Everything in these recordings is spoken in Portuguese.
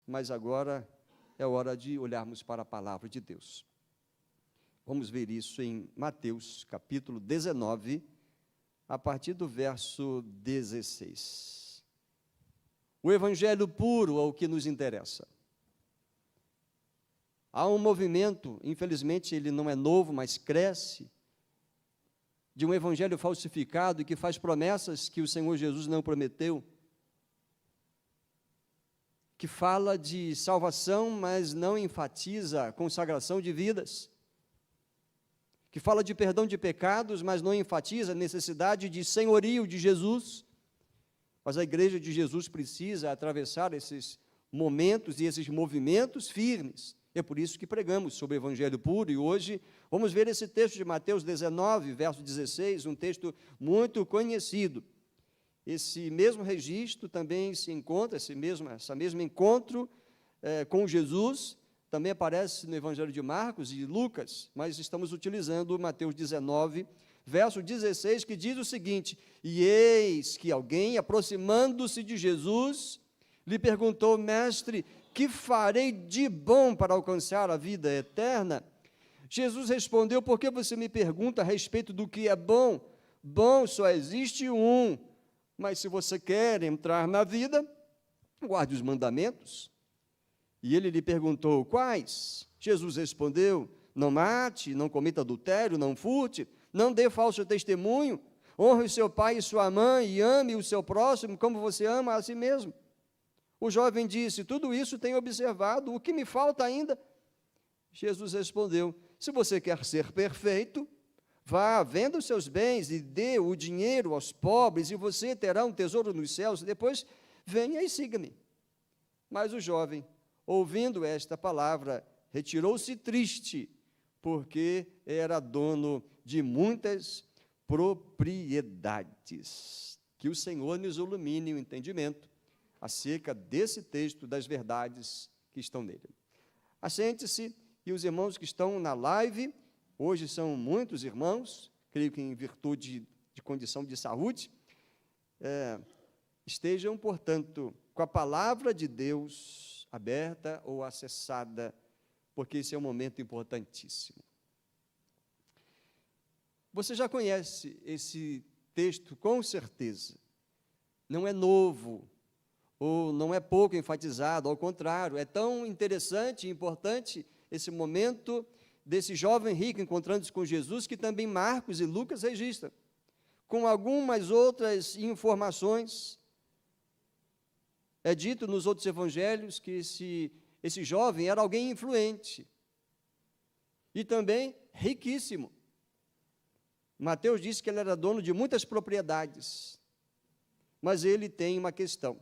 mas agora é hora de olharmos para a palavra de Deus. Vamos ver isso em Mateus, capítulo 19, a partir do verso 16. O evangelho puro é o que nos interessa. Há um movimento, infelizmente ele não é novo, mas cresce, de um evangelho falsificado e que faz promessas que o Senhor Jesus não prometeu, que fala de salvação, mas não enfatiza a consagração de vidas, que fala de perdão de pecados, mas não enfatiza a necessidade de senhorio de Jesus. Mas a igreja de Jesus precisa atravessar esses momentos e esses movimentos firmes. É por isso que pregamos sobre o evangelho puro, e hoje vamos ver esse texto de Mateus 19, verso 16, um texto muito conhecido. Esse mesmo registro também se encontra, esse mesmo encontro com Jesus, também aparece no evangelho de Marcos e Lucas, mas estamos utilizando Mateus 19, verso 16, que diz o seguinte: e eis que alguém, aproximando-se de Jesus, lhe perguntou: mestre, que farei de bom para alcançar a vida eterna? Jesus respondeu: por que você me pergunta a respeito do que é bom? Bom só existe um, mas se você quer entrar na vida, guarde os mandamentos. E ele lhe perguntou: quais? Jesus respondeu: não mate, não cometa adultério, não furte, não dê falso testemunho, honre o seu pai e sua mãe e ame o seu próximo como você ama a si mesmo. O jovem disse: tudo isso tenho observado, o que me falta ainda? Jesus respondeu: se você quer ser perfeito, vá, venda os seus bens e dê o dinheiro aos pobres, e você terá um tesouro nos céus, depois venha e siga-me. Mas o jovem, ouvindo esta palavra, retirou-se triste, porque era dono de muitas propriedades. Que o Senhor nos ilumine o entendimento acerca desse texto, das verdades que estão nele. Assente-se, e os irmãos que estão na live, hoje são muitos irmãos, creio que em virtude de condição de saúde, estejam, portanto, com a palavra de Deus aberta ou acessada, porque esse é um momento importantíssimo. Você já conhece esse texto, com certeza. Não é novo, ou não é pouco enfatizado, ao contrário, é tão interessante e importante esse momento desse jovem rico encontrando-se com Jesus, que também Marcos e Lucas registram, com algumas outras informações. É dito nos outros evangelhos que esse jovem era alguém influente e também riquíssimo. Mateus disse que ele era dono de muitas propriedades, mas ele tem uma questão.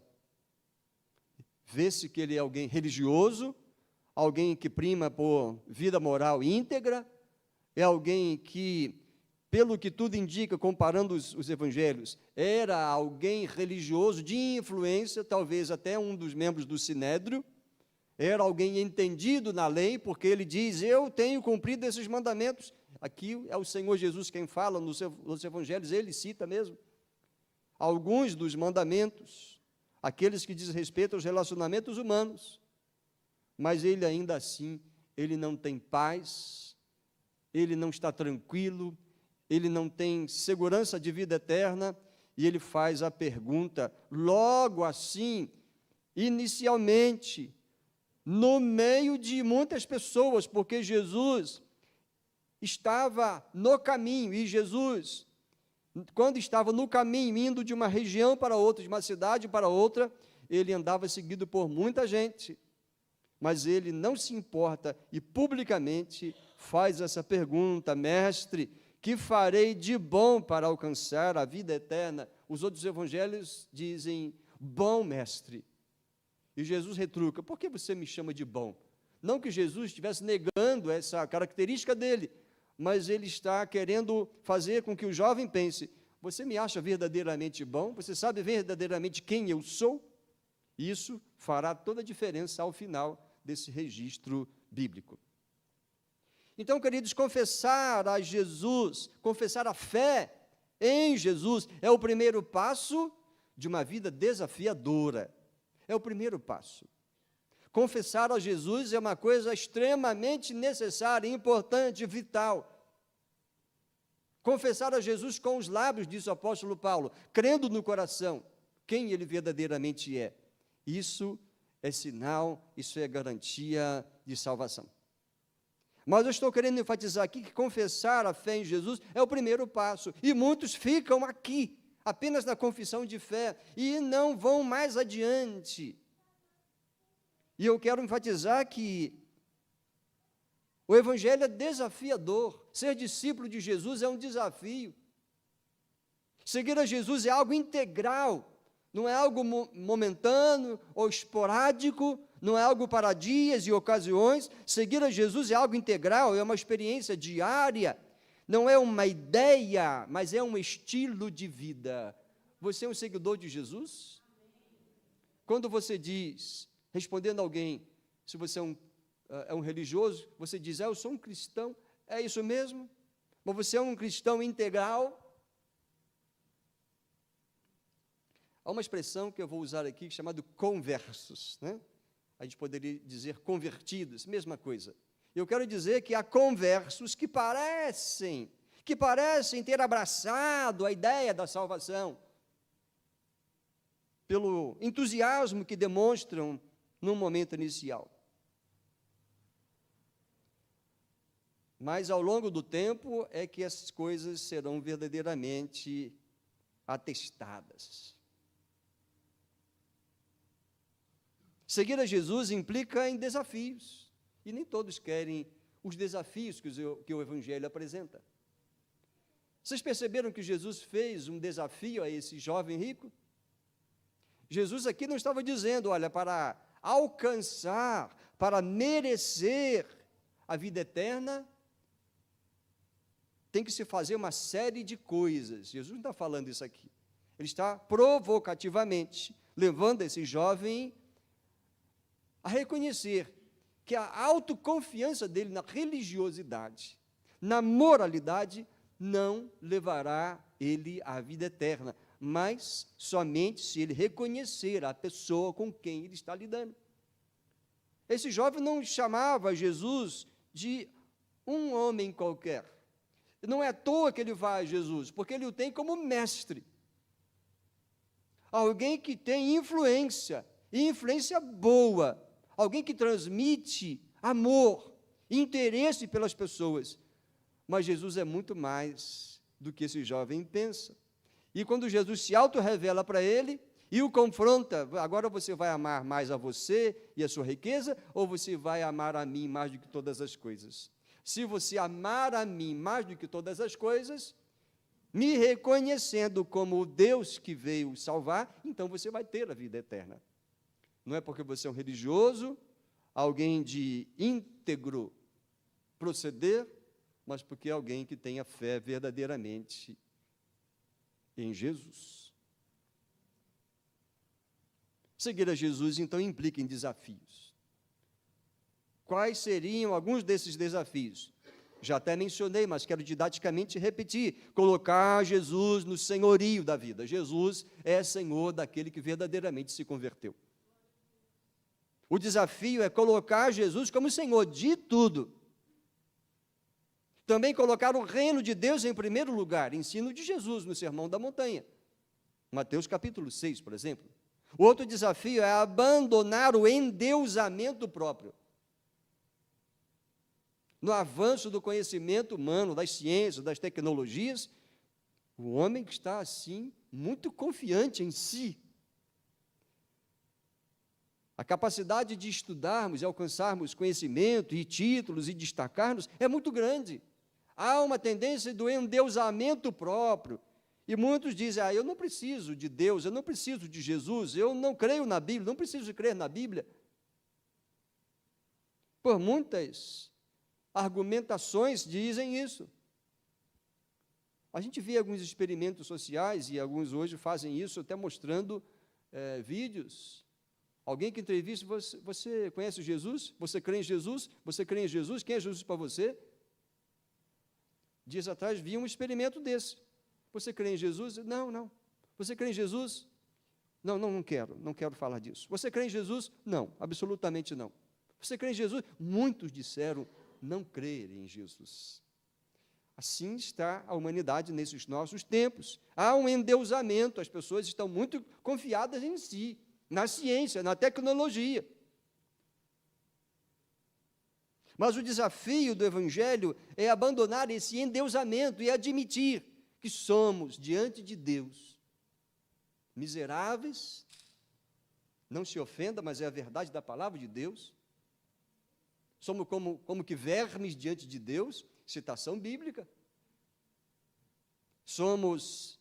Vê-se que ele é alguém religioso, alguém que prima por vida moral íntegra, é alguém que, pelo que tudo indica, comparando os evangelhos, era alguém religioso de influência, talvez até um dos membros do Sinédrio, era alguém entendido na lei, porque ele diz: eu tenho cumprido esses mandamentos. Aqui é o Senhor Jesus quem fala, nos evangelhos ele cita mesmo alguns dos mandamentos, aqueles que dizem respeito aos relacionamentos humanos, mas ele ainda assim, ele não tem paz, ele não está tranquilo, ele não tem segurança de vida eterna, e ele faz a pergunta, logo assim, inicialmente, no meio de muitas pessoas, porque Jesus estava no caminho, e Jesus, quando estava no caminho, indo de uma região para outra, de uma cidade para outra, ele andava seguido por muita gente, mas ele não se importa e publicamente faz essa pergunta: mestre, que farei de bom para alcançar a vida eterna? Os outros evangelhos dizem: bom mestre. E Jesus retruca: por que você me chama de bom? Não que Jesus estivesse negando essa característica dele, mas ele está querendo fazer com que o jovem pense: você me acha verdadeiramente bom? Você sabe verdadeiramente quem eu sou? Isso fará toda a diferença ao final desse registro bíblico. Então, queridos, confessar a Jesus, confessar a fé em Jesus, é o primeiro passo de uma vida desafiadora. É o primeiro passo. Confessar a Jesus é uma coisa extremamente necessária, importante, vital. Confessar a Jesus com os lábios, diz o apóstolo Paulo, crendo no coração quem ele verdadeiramente é. Isso é sinal, isso é garantia de salvação. Mas eu estou querendo enfatizar aqui que confessar a fé em Jesus é o primeiro passo. E muitos ficam aqui, apenas na confissão de fé, e não vão mais adiante. E eu quero enfatizar que o Evangelho é desafiador. Ser discípulo de Jesus é um desafio. Seguir a Jesus é algo integral. Não é algo momentâneo ou esporádico, não é algo para dias e ocasiões. Seguir a Jesus é algo integral, é uma experiência diária. Não é uma ideia, mas é um estilo de vida. Você é um seguidor de Jesus? Quando você diz, respondendo a alguém, se você é um religioso, você diz, eu sou um cristão, é isso mesmo? Mas você é um cristão integral? Há uma expressão que eu vou usar aqui, chamada conversos, né? A gente poderia dizer convertidos, mesma coisa. Eu quero dizer que há conversos que parecem ter abraçado a ideia da salvação, pelo entusiasmo que demonstram no momento inicial. Mas ao longo do tempo é que essas coisas serão verdadeiramente atestadas. Seguir a Jesus implica em desafios, e nem todos querem os desafios que o Evangelho apresenta. Vocês perceberam que Jesus fez um desafio a esse jovem rico? Jesus aqui não estava dizendo, olha, para alcançar, para merecer a vida eterna, tem que se fazer uma série de coisas. Jesus não está falando isso aqui. Ele está provocativamente levando esse jovem a reconhecer que a autoconfiança dele na religiosidade, na moralidade, não levará ele à vida eterna, mas somente se ele reconhecer a pessoa com quem ele está lidando. Esse jovem não chamava Jesus de um homem qualquer. Não é à toa que ele vai a Jesus, porque ele o tem como mestre. Alguém que tem influência, e influência boa. Alguém que transmite amor, interesse pelas pessoas. Mas Jesus é muito mais do que esse jovem pensa. E quando Jesus se auto-revela para ele e o confronta, agora você vai amar mais a você e a sua riqueza, ou você vai amar a mim mais do que todas as coisas? Se você amar a mim mais do que todas as coisas, me reconhecendo como o Deus que veio salvar, então você vai ter a vida eterna. Não é porque você é um religioso, alguém de íntegro proceder, mas porque é alguém que tenha fé verdadeiramente em Jesus. Seguir a Jesus, então, implica em desafios. Quais seriam alguns desses desafios? Já até mencionei, mas quero didaticamente repetir. Colocar Jesus no senhorio da vida. Jesus é Senhor daquele que verdadeiramente se converteu. O desafio é colocar Jesus como Senhor de tudo. Também colocar o reino de Deus em primeiro lugar, ensino de Jesus no Sermão da Montanha. Mateus capítulo 6, por exemplo. O outro desafio é abandonar o endeusamento próprio. No avanço do conhecimento humano, das ciências, das tecnologias, o homem que está assim, muito confiante em si. A capacidade de estudarmos e alcançarmos conhecimento e títulos e destacarmos é muito grande. Há uma tendência do endeusamento próprio. E muitos dizem, eu não preciso de Deus, eu não preciso de Jesus, eu não creio na Bíblia, não preciso crer na Bíblia. Por muitas argumentações dizem isso. A gente vê alguns experimentos sociais, e alguns hoje fazem isso, até mostrando vídeos. Alguém que entrevista, você conhece Jesus? Você crê em Jesus? Você crê em Jesus? Quem é Jesus para você? Dias atrás vi um experimento desse. Você crê em Jesus? Não. Você crê em Jesus? Não quero falar disso. Você crê em Jesus? Não, absolutamente não. Você crê em Jesus? Muitos disseram não crer em Jesus. Assim está a humanidade nesses nossos tempos. Há um endeusamento, as pessoas estão muito confiadas em si, na ciência, na tecnologia. Mas o desafio do Evangelho é abandonar esse endeusamento e admitir que somos, diante de Deus, miseráveis, não se ofenda, mas é a verdade da palavra de Deus. Somos como que vermes diante de Deus, citação bíblica. Somos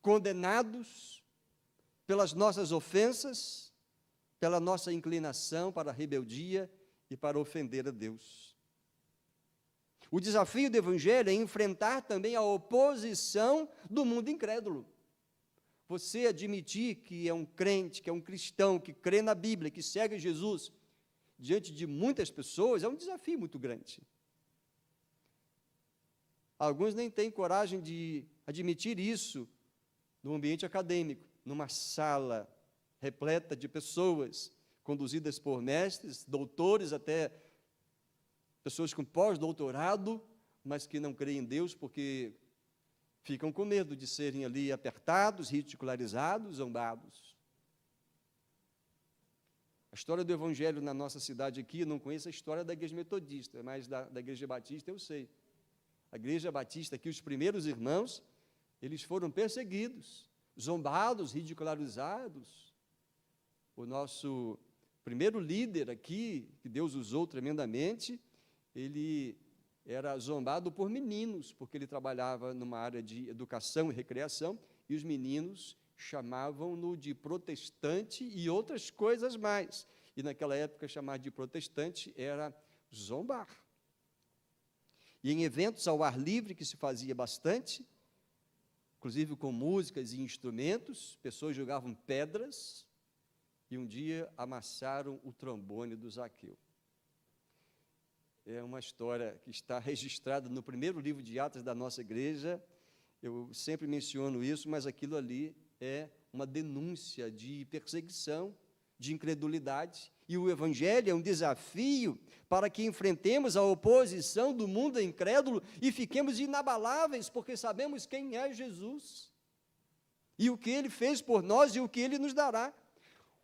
condenados pelas nossas ofensas, pela nossa inclinação para a rebeldia e para ofender a Deus. O desafio do Evangelho é enfrentar também a oposição do mundo incrédulo. Você admitir que é um crente, que é um cristão, que crê na Bíblia, que segue Jesus, diante de muitas pessoas, é um desafio muito grande. Alguns nem têm coragem de admitir isso no ambiente acadêmico, numa sala repleta de pessoas, conduzidas por mestres, doutores, até pessoas com pós-doutorado, mas que não creem em Deus porque ficam com medo de serem ali apertados, ridicularizados, zombados. A história do Evangelho na nossa cidade aqui, eu não conheço a história da Igreja Metodista, mas da Igreja Batista eu sei. A Igreja Batista aqui, os primeiros irmãos, eles foram perseguidos, zombados, ridicularizados. O nosso primeiro líder aqui, que Deus usou tremendamente, ele era zombado por meninos, porque ele trabalhava numa área de educação e recreação, e os meninos chamavam-no de protestante e outras coisas mais. E naquela época, chamar de protestante era zombar. E em eventos ao ar livre, que se fazia bastante, inclusive com músicas e instrumentos, pessoas jogavam pedras, e um dia amassaram o trombone do Zaqueu. É uma história que está registrada no primeiro livro de Atos da nossa igreja. Eu sempre menciono isso, mas aquilo ali é uma denúncia de perseguição, de incredulidade. E o Evangelho é um desafio para que enfrentemos a oposição do mundo incrédulo e fiquemos inabaláveis, porque sabemos quem é Jesus e o que Ele fez por nós e o que Ele nos dará.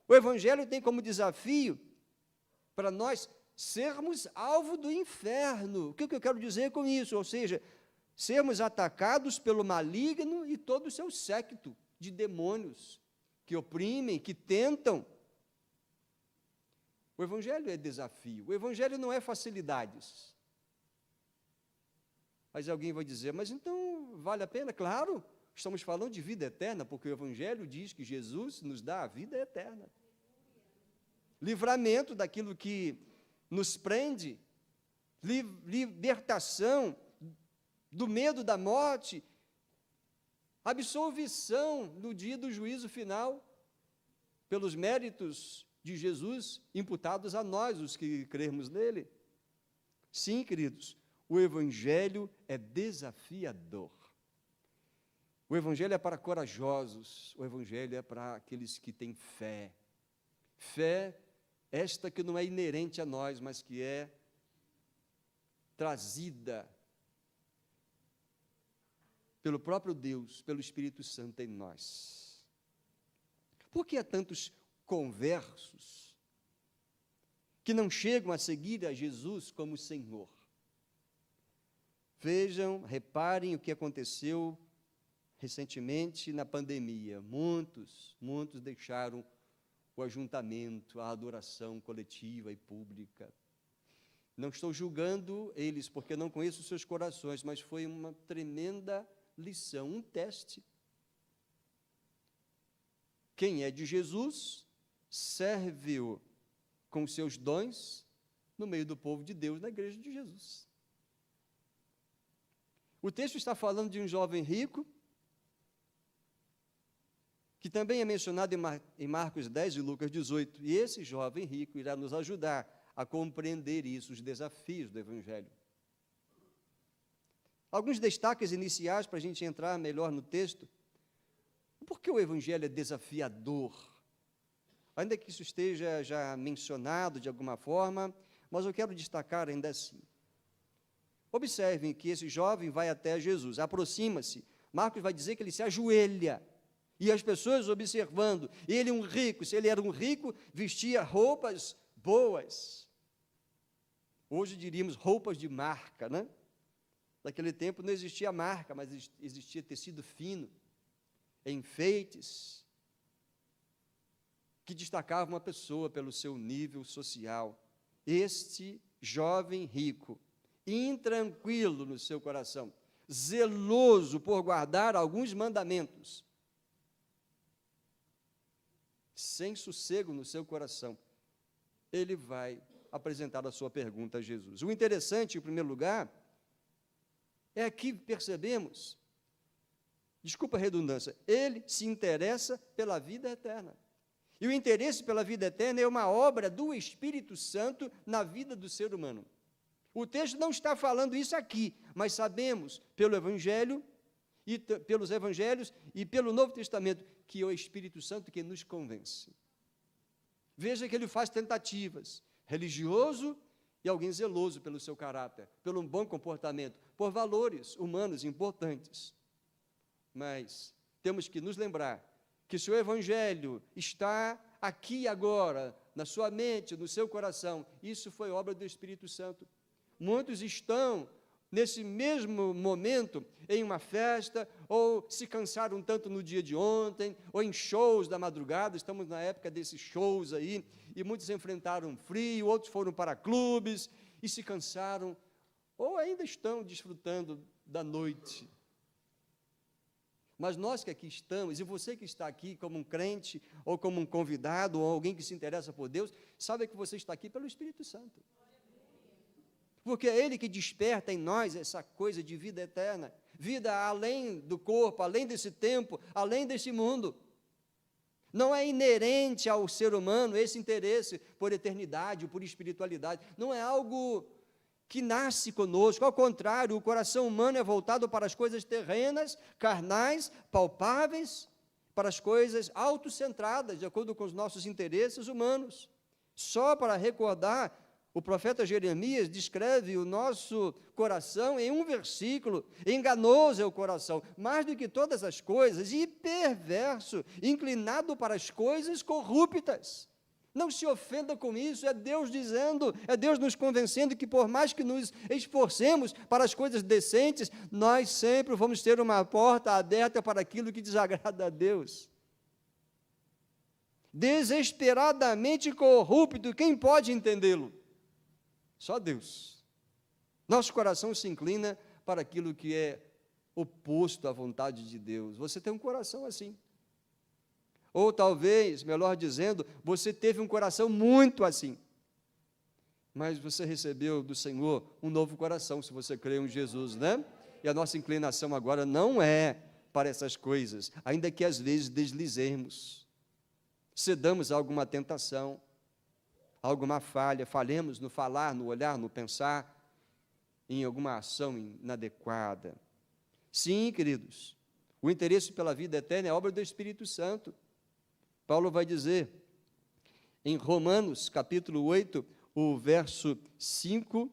O Evangelho tem como desafio para nós sermos alvo do inferno. O que eu quero dizer com isso? Ou seja, sermos atacados pelo maligno e todo o seu séquito de demônios que oprimem, que tentam. O Evangelho é desafio, o Evangelho não é facilidades. Mas alguém vai dizer, mas então vale a pena? Claro, estamos falando de vida eterna, porque o Evangelho diz que Jesus nos dá a vida eterna. Livramento daquilo que nos prende, libertação do medo da morte, absolvição no dia do juízo final, pelos méritos de Jesus imputados a nós, os que cremos nele. Sim, queridos, o Evangelho é desafiador. O Evangelho é para corajosos, o Evangelho é para aqueles que têm fé. Fé esta que não é inerente a nós, mas que é trazida pelo próprio Deus, pelo Espírito Santo em nós. Por que há tantos conversos que não chegam a seguir a Jesus como Senhor? Vejam, reparem o que aconteceu recentemente na pandemia. Muitos deixaram o ajuntamento, a adoração coletiva e pública. Não estou julgando eles, porque não conheço os seus corações, mas foi uma tremenda lição, um teste. Quem é de Jesus, serve-o com os seus dons no meio do povo de Deus, na igreja de Jesus. O texto está falando de um jovem rico, que também é mencionado em Marcos 10 e Lucas 18, e esse jovem rico irá nos ajudar a compreender isso, os desafios do Evangelho. Alguns destaques iniciais para a gente entrar melhor no texto. Por que o evangelho é desafiador? Ainda que isso esteja já mencionado de alguma forma, mas eu quero destacar ainda assim. Observem que esse jovem vai até Jesus, aproxima-se. Marcos vai dizer que ele se ajoelha. E as pessoas observando, ele um rico, se ele era um rico, vestia roupas boas. Hoje diríamos roupas de marca, né? Naquele tempo não existia marca, mas existia tecido fino, enfeites, que destacavam uma pessoa pelo seu nível social. Este jovem rico, intranquilo no seu coração, zeloso por guardar alguns mandamentos, sem sossego no seu coração, ele vai apresentar a sua pergunta a Jesus. O interessante, em primeiro lugar, é que percebemos, desculpa a redundância, ele se interessa pela vida eterna. E o interesse pela vida eterna é uma obra do Espírito Santo na vida do ser humano. O texto não está falando isso aqui, mas sabemos pelo Evangelho, e pelos Evangelhos e pelo Novo Testamento, que é o Espírito Santo que nos convence. Veja que ele faz tentativas, religioso e alguém zeloso pelo seu caráter, pelo bom comportamento, por valores humanos importantes. Mas temos que nos lembrar que se o Evangelho está aqui agora, na sua mente, no seu coração, isso foi obra do Espírito Santo. Muitos estão, nesse mesmo momento, em uma festa, ou se cansaram tanto no dia de ontem, ou em shows da madrugada, estamos na época desses shows aí, e muitos enfrentaram frio, outros foram para clubes, e se cansaram, ou ainda estão desfrutando da noite. Mas nós que aqui estamos, e você que está aqui como um crente, ou como um convidado, ou alguém que se interessa por Deus, sabe que você está aqui pelo Espírito Santo. Porque é Ele que desperta em nós essa coisa de vida eterna, vida além do corpo, além desse tempo, além desse mundo. Não é inerente ao ser humano esse interesse por eternidade, por espiritualidade, não é algo que nasce conosco, ao contrário, o coração humano é voltado para as coisas terrenas, carnais, palpáveis, para as coisas autocentradas, de acordo com os nossos interesses humanos. Só para recordar, o profeta Jeremias descreve o nosso coração em um versículo: enganoso é o coração, mais do que todas as coisas, e perverso, inclinado para as coisas corruptas. Não se ofenda com isso, é Deus dizendo, é Deus nos convencendo que por mais que nos esforcemos para as coisas decentes, nós sempre vamos ter uma porta aberta para aquilo que desagrada a Deus. Desesperadamente corrupto, quem pode entendê-lo? Só Deus. Nosso coração se inclina para aquilo que é oposto à vontade de Deus. Você tem um coração assim. Ou talvez, melhor dizendo, você teve um coração muito assim. Mas você recebeu do Senhor um novo coração, se você crê em Jesus, né? E a nossa inclinação agora não é para essas coisas, ainda que às vezes deslizemos, cedamos a alguma tentação, alguma falha, falhemos no falar, no olhar, no pensar, em alguma ação inadequada. Sim, queridos, o interesse pela vida eterna é obra do Espírito Santo. Paulo vai dizer, em Romanos, capítulo 8, o verso 5,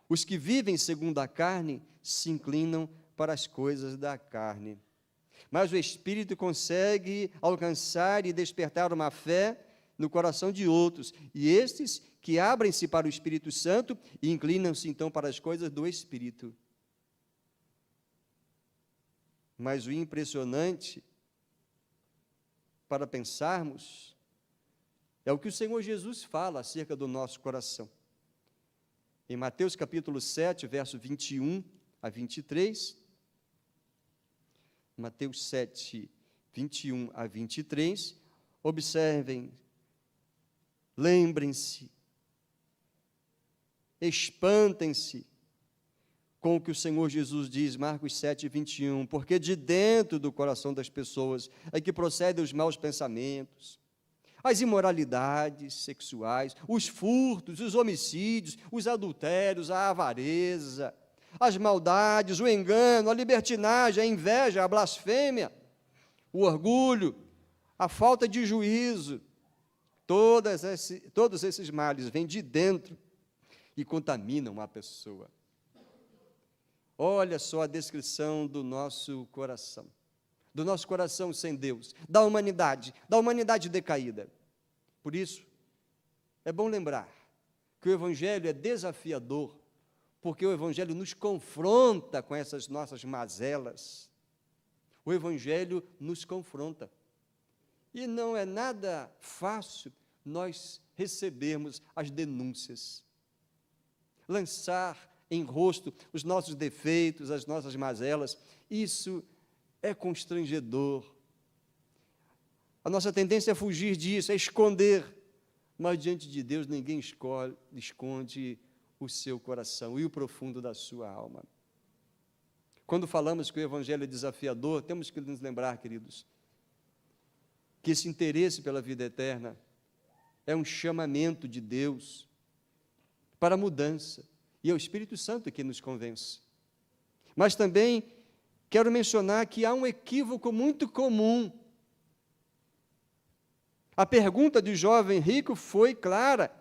os que vivem segundo a carne se inclinam para as coisas da carne. Mas o Espírito consegue alcançar e despertar uma fé no coração de outros, e estes que abrem-se para o Espírito Santo e inclinam-se então para as coisas do Espírito. Mas o impressionante, para pensarmos, é o que o Senhor Jesus fala acerca do nosso coração. Em Mateus capítulo 7, verso 21 a 23, Mateus 7, 21 a 23, observem, lembrem-se, espantem-se com o que o Senhor Jesus diz, Marcos 7, 21, porque de dentro do coração das pessoas é que procedem os maus pensamentos, as imoralidades sexuais, os furtos, os homicídios, os adultérios, a avareza, as maldades, o engano, a libertinagem, a inveja, a blasfêmia. o orgulho, a falta de juízo, todos esses males vêm de dentro e contaminam a pessoa. Olha só a descrição do nosso coração sem Deus, da humanidade decaída. Por isso, é bom lembrar que o Evangelho é desafiador, porque o Evangelho nos confronta com essas nossas mazelas. O Evangelho nos confronta. E não é nada fácil nós recebermos as denúncias, lançar em rosto os nossos defeitos, as nossas mazelas. Isso é constrangedor. A nossa tendência é fugir disso, é esconder. Mas diante de Deus ninguém esconde o seu coração e o profundo da sua alma. Quando falamos que o Evangelho é desafiador, temos que nos lembrar, queridos, que esse interesse pela vida eterna é um chamamento de Deus para a mudança, e é o Espírito Santo que nos convence. Mas também quero mencionar que há um equívoco muito comum. A pergunta do jovem rico foi clara,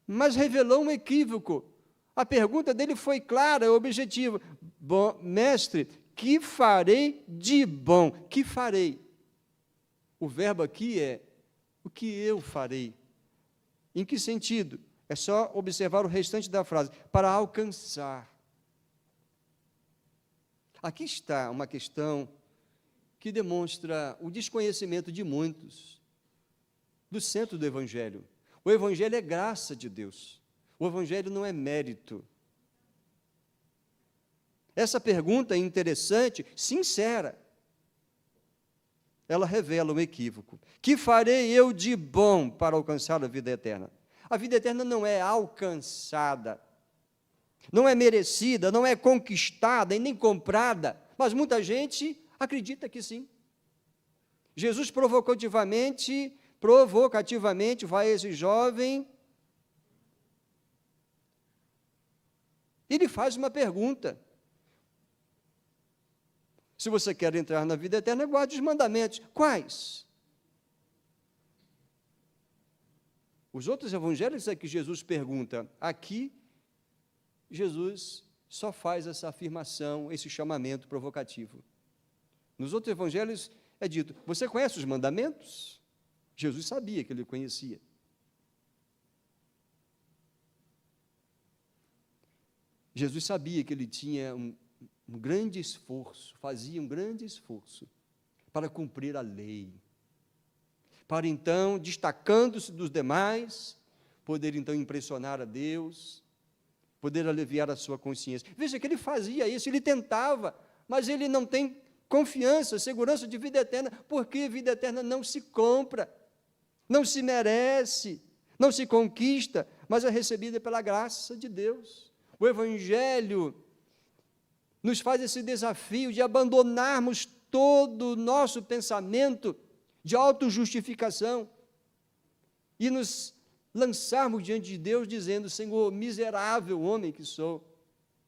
mas revelou um equívoco. A pergunta dele foi clara, é objetiva. Bom, mestre, que farei de bom? Que farei? O verbo aqui é o que eu farei. Em que sentido? É só observar o restante da frase. Para alcançar. Aqui está uma questão que demonstra o desconhecimento de muitos do centro do Evangelho. O Evangelho é graça de Deus. O Evangelho não é mérito. Essa pergunta é interessante, sincera. Ela revela um equívoco. Que farei eu de bom para alcançar a vida eterna? A vida eterna não é alcançada, não é merecida, não é conquistada e nem comprada, mas muita gente acredita que sim. Jesus provocativamente vai esse jovem e lhe faz uma pergunta. Se você quer entrar na vida eterna, guarde os mandamentos. Quais? Os outros evangelhos é que Jesus pergunta. Aqui, Jesus só faz essa afirmação, esse chamamento provocativo. Nos outros evangelhos é dito, você conhece os mandamentos? Jesus sabia que ele conhecia. Jesus sabia que ele tinha um grande esforço, fazia um grande esforço para cumprir a lei. Para então, destacando-se dos demais, poder então impressionar a Deus, poder aliviar a sua consciência. Veja que ele fazia isso, ele tentava, mas ele não tem confiança, segurança de vida eterna, porque vida eterna não se compra, não se merece, não se conquista, mas é recebida pela graça de Deus. O Evangelho nos faz esse desafio de abandonarmos todo o nosso pensamento de autojustificação e nos lançarmos diante de Deus dizendo, Senhor, miserável homem que sou,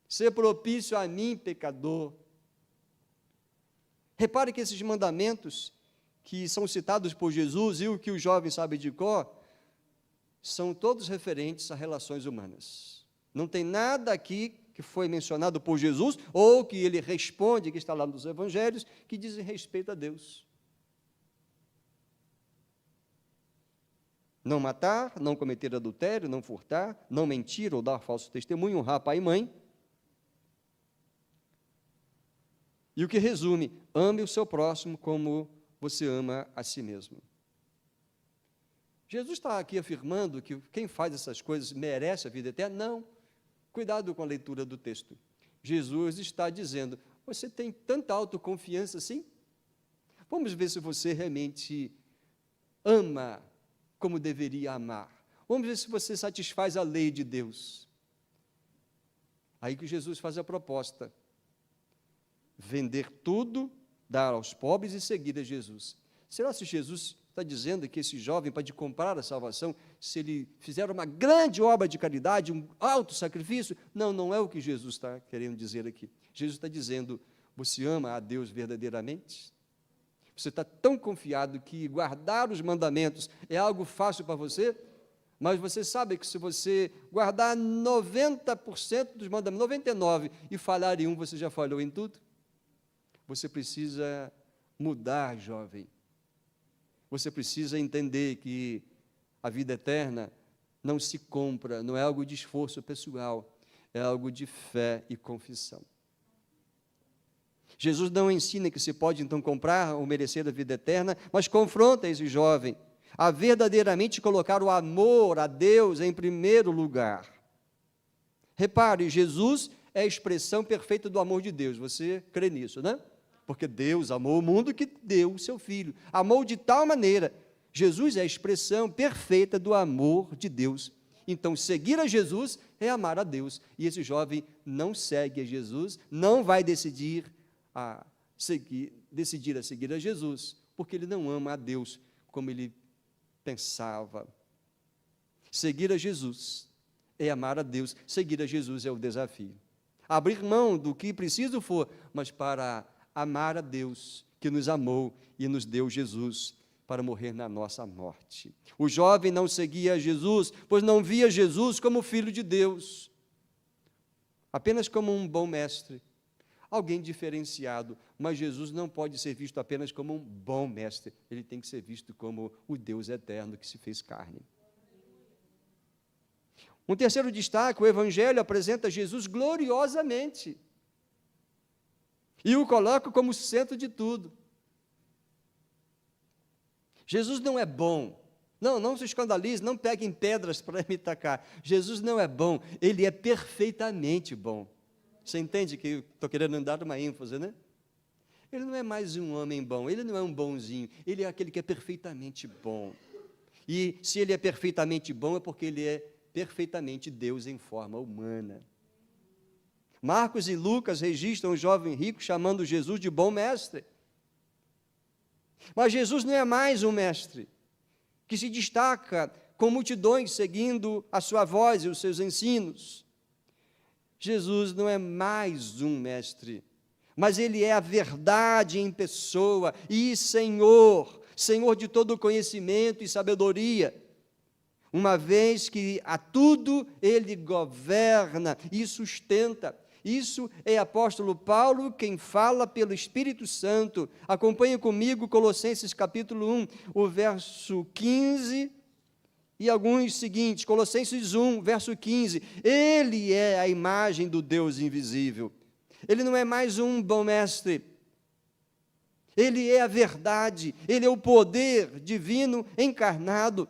sê propício a mim, pecador. Repare que esses mandamentos que são citados por Jesus e o que o jovem sabe de cor, são todos referentes a relações humanas. Não tem nada aqui que foi mencionado por Jesus, ou que ele responde, que está lá nos evangelhos, que dizem respeito a Deus. Não matar, não cometer adultério, não furtar, não mentir ou dar falso testemunho, honrar pai e mãe. E o que resume, ame o seu próximo como você ama a si mesmo. Jesus está aqui afirmando que quem faz essas coisas merece a vida eterna? Não. Cuidado com a leitura do texto. Jesus está dizendo, você tem tanta autoconfiança assim? Vamos ver se você realmente ama como deveria amar. Vamos ver se você satisfaz a lei de Deus. Aí que Jesus faz a proposta. Vender tudo, dar aos pobres e seguir a Jesus. Será que Jesus está dizendo que esse jovem pode comprar a salvação se ele fizer uma grande obra de caridade, um alto sacrifício? Não, não é o que Jesus está querendo dizer aqui. Jesus está dizendo, você ama a Deus verdadeiramente? Você está tão confiado que guardar os mandamentos é algo fácil para você, mas você sabe que se você guardar 90% dos mandamentos, 99%, e falhar em um, você já falhou em tudo? Você precisa mudar, jovem. Você precisa entender que a vida eterna não se compra, não é algo de esforço pessoal, é algo de fé e confissão. Jesus não ensina que se pode, então, comprar ou merecer a vida eterna, mas confronta esse jovem a verdadeiramente colocar o amor a Deus em primeiro lugar. Repare, Jesus é a expressão perfeita do amor de Deus. Você crê nisso, né? Porque Deus amou o mundo que deu o seu Filho. Amou de tal maneira. Jesus é a expressão perfeita do amor de Deus. Então, seguir a Jesus é amar a Deus. E esse jovem não segue a Jesus, não vai decidir a seguir a Jesus, porque ele não ama a Deus como ele pensava. Seguir a Jesus é amar a Deus, seguir a Jesus é o desafio. Abrir mão do que preciso for, mas para amar a Deus, que nos amou e nos deu Jesus para morrer na nossa morte. O jovem não seguia Jesus, pois não via Jesus como filho de Deus, apenas como um bom mestre, alguém diferenciado, mas Jesus não pode ser visto apenas como um bom mestre, ele tem que ser visto como o Deus eterno que se fez carne. Um terceiro destaque, o Evangelho apresenta Jesus gloriosamente e o coloca como centro de tudo. Jesus não é bom. Não se escandalize, não peguem pedras para me tacar. Jesus não é bom, ele é perfeitamente bom. Você entende que estou querendo dar uma ênfase, né? Ele não é mais um homem bom, ele não é um bonzinho, ele é aquele que é perfeitamente bom. E se ele é perfeitamente bom, é porque ele é perfeitamente Deus em forma humana. Marcos e Lucas registram o jovem rico chamando Jesus de bom mestre. Mas Jesus não é mais um mestre que se destaca com multidões seguindo a sua voz e os seus ensinos. Jesus não é mais um mestre, mas ele é a verdade em pessoa e Senhor, Senhor de todo conhecimento e sabedoria, uma vez que a tudo ele governa e sustenta. Isso é apóstolo Paulo quem fala pelo Espírito Santo. Acompanhe comigo Colossenses capítulo 1, o verso 15 e alguns seguintes. Colossenses 1, verso 15. Ele é a imagem do Deus invisível. Ele não é mais um bom mestre. Ele é a verdade. Ele é o poder divino encarnado.